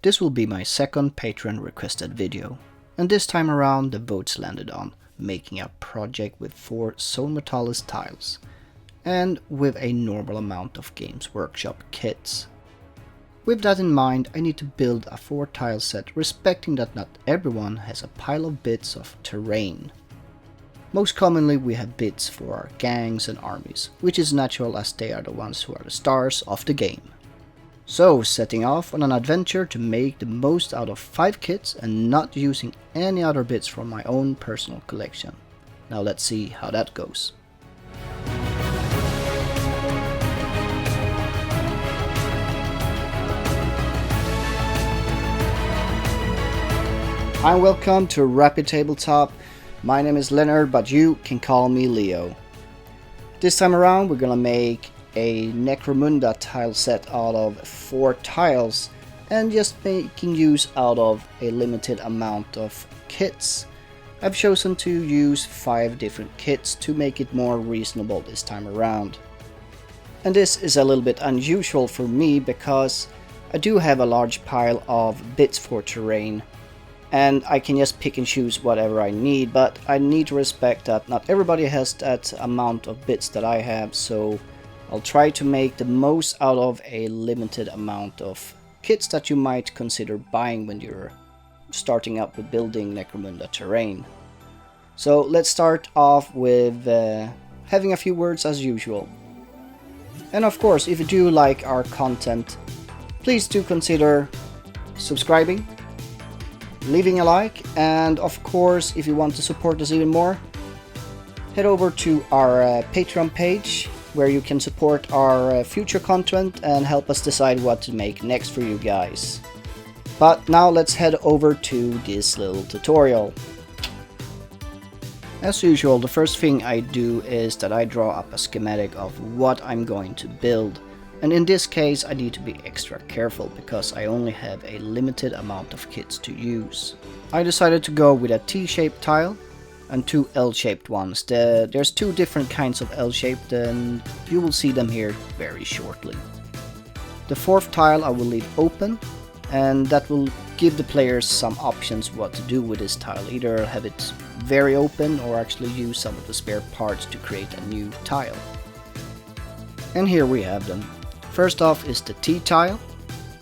This will be my second Patreon requested video, and this time around the votes landed on making a project with 4 Zone Mortalis tiles, and with a normal amount of Games Workshop kits. With that in mind, I need to build a 4 tile set respecting that not everyone has a pile of bits of terrain. Most commonly we have bits for our gangs and armies, which is natural as they are the ones who are the stars of the game. So, setting off on an adventure to make the most out of 5 kits and not using any other bits from my own personal collection. Now let's see how that goes. Hi and welcome to Rapid Tabletop. My name is Leonard, but you can call me Leo. This time around we're gonna make a Necromunda tile set out of 4 tiles and just making use out of a limited amount of kits. I've chosen to use 5 different kits to make it more reasonable this time around. And this is a little bit unusual for me because I do have a large pile of bits for terrain, and I can just pick and choose whatever I need, but I need to respect that not everybody has that amount of bits that I have, so I'll try to make the most out of a limited amount of kits that you might consider buying when you're starting out with building Necromunda Terrain. So let's start off with having a few words as usual. And of course, if you do like our content, please do consider subscribing, leaving a like, and of course if you want to support us even more, head over to our Patreon page where you can support our future content and help us decide what to make next for you guys. But now let's head over to this little tutorial. As usual, the first thing I do is that I draw up a schematic of what I'm going to build. And in this case I need to be extra careful because I only have a limited amount of kits to use. I decided to go with a T-shaped tile and 2 L-shaped ones. There's 2 different kinds of L-shaped and you will see them here very shortly. The 4th tile I will leave open, and that will give the players some options what to do with this tile. Either have it very open or actually use some of the spare parts to create a new tile. And here we have them. First off is the T tile,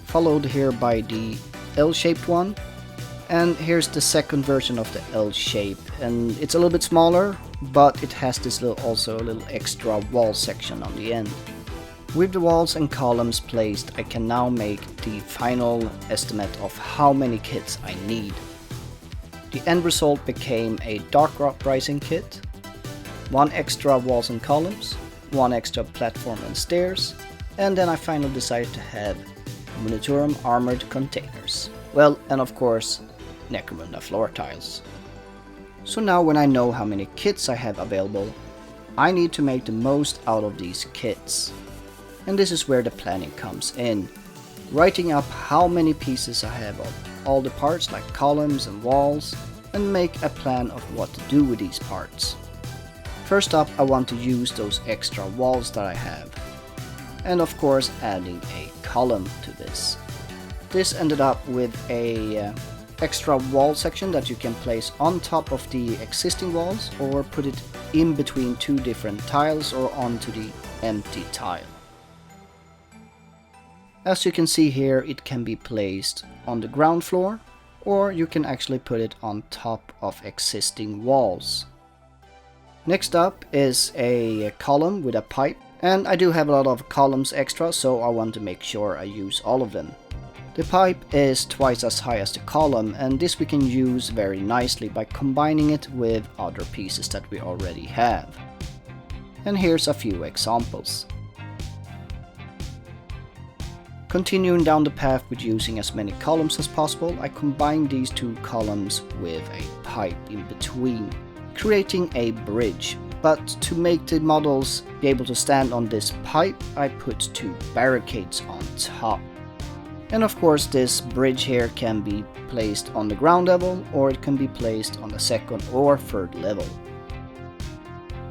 followed here by the L-shaped one, and here's the second version of the L shape, and it's a little bit smaller, but it has this also a little extra wall section on the end. With the walls and columns placed, I can now make the final estimate of how many kits I need. The end result became a Dark Uprising kit, 1 extra walls and columns, 1 extra platform and stairs, and then I finally decided to have Munitorum Armoured Containers. Well, and of course, Necromunda floor tiles. So now when I know how many kits I have available, I need to make the most out of these kits. And this is where the planning comes in. Writing up how many pieces I have of all the parts like columns and walls, and make a plan of what to do with these parts. First up, I want to use those extra walls that I have. And of course adding a column to this. This ended up with a extra wall section that you can place on top of the existing walls or put it in between 2 different tiles or onto the empty tile. As you can see here, it can be placed on the ground floor or you can actually put it on top of existing walls. Next up is a column with a pipe. And I do have a lot of columns extra, so I want to make sure I use all of them. The pipe is twice as high as the column, and this we can use very nicely by combining it with other pieces that we already have. And here's a few examples. Continuing down the path with using as many columns as possible, I combine these 2 columns with a pipe in between, creating a bridge. But to make the models be able to stand on this pipe, I put 2 barricades on top. And of course this bridge here can be placed on the ground level or it can be placed on the 2nd or 3rd level.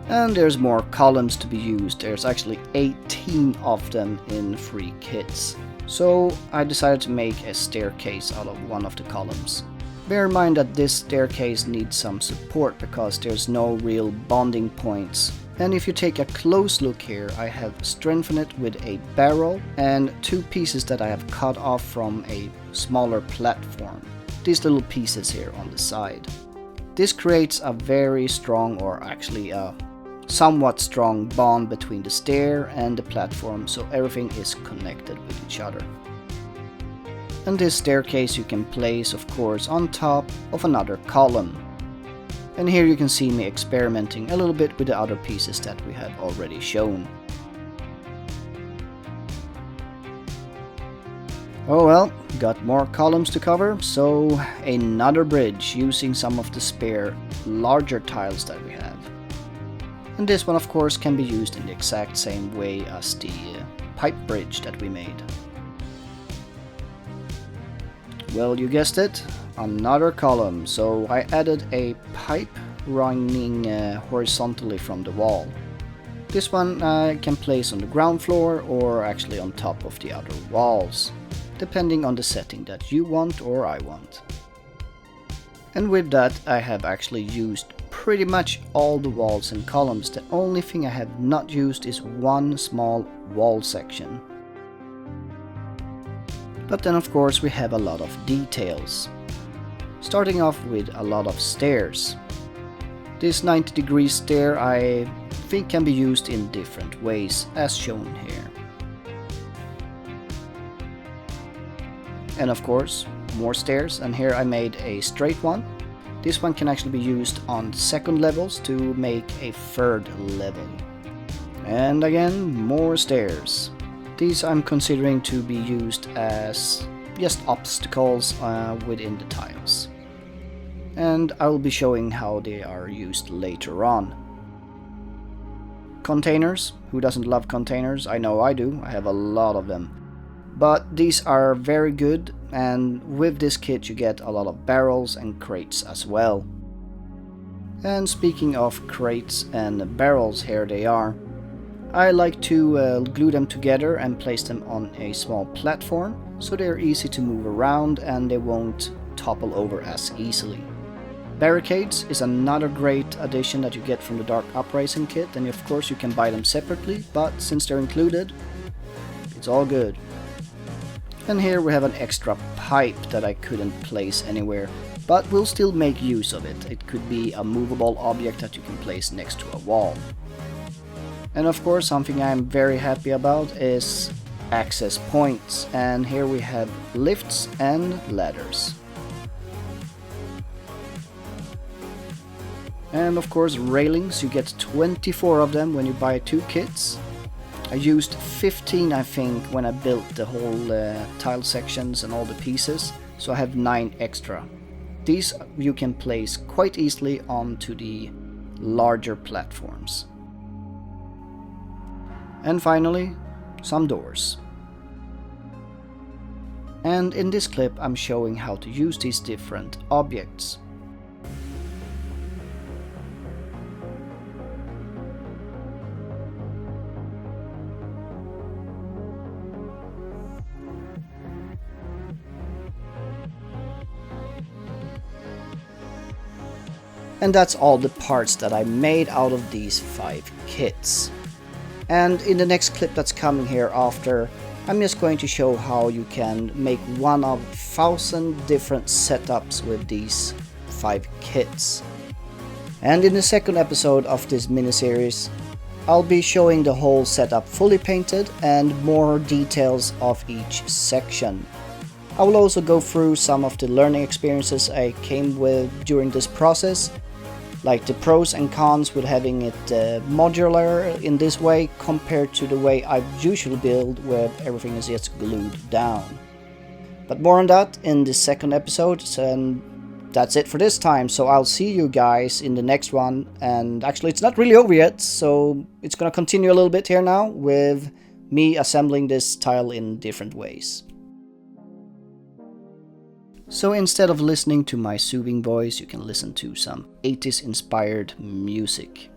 And there's more columns to be used. There's actually 18 of them in 3 kits. So I decided to make a staircase out of one of the columns. Bear in mind that this staircase needs some support because there's no real bonding points. And if you take a close look here, I have strengthened it with a barrel and 2 pieces that I have cut off from a smaller platform. These little pieces here on the side. This creates a very strong, or actually a somewhat strong bond between the stair and the platform, so everything is connected with each other. And this staircase you can place, of course, on top of another column. And here you can see me experimenting a little bit with the other pieces that we have already shown. Oh well, got more columns to cover, so another bridge using some of the spare larger tiles that we have. And this one of course can be used in the exact same way as the pipe bridge that we made. Well, you guessed it, another column, so I added a pipe running horizontally from the wall. This one I can place on the ground floor or actually on top of the other walls, depending on the setting that you want or I want. And with that I have actually used pretty much all the walls and columns. The only thing I have not used is one small wall section. But then of course we have a lot of details. Starting off with a lot of stairs. This 90-degree stair I think can be used in different ways as shown here. And of course more stairs, and here I made a straight one. This one can actually be used on second levels to make a third level. And again more stairs. These I'm considering to be used as just obstacles within the tiles. And I will be showing how they are used later on. Containers. Who doesn't love containers? I know I do. I have a lot of them. But these are very good, and with this kit you get a lot of barrels and crates as well. And speaking of crates and barrels, here they are. I like to glue them together and place them on a small platform so they're easy to move around and they won't topple over as easily. Barricades is another great addition that you get from the Dark Uprising kit, and of course you can buy them separately, but since they're included, it's all good. And here we have an extra pipe that I couldn't place anywhere, but we'll still make use of it. It could be a movable object that you can place next to a wall. And of course something I'm very happy about is access points, and here we have lifts and ladders. And of course railings, you get 24 of them when you buy 2 kits. I used 15 I think when I built the whole tile sections and all the pieces, so I have 9 extra. These you can place quite easily onto the larger platforms. And finally, some doors. And in this clip I'm showing how to use these different objects. And that's all the parts that I made out of these 5 kits. And in the next clip that's coming here after, I'm just going to show how you can make one of 1,000 different setups with these 5 kits. And in the second episode of this mini-series, I'll be showing the whole setup fully painted and more details of each section. I will also go through some of the learning experiences I came with during this process, like the pros and cons with having it modular in this way compared to the way I usually build where everything is just glued down. But more on that in the second episode, and that's it for this time, so I'll see you guys in the next one. And actually it's not really over yet, so it's gonna continue a little bit here now with me assembling this tile in different ways. So instead of listening to my soothing voice, you can listen to some 80s inspired music.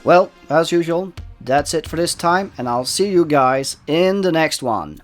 Well, as usual, that's it for this time, and I'll see you guys in the next one.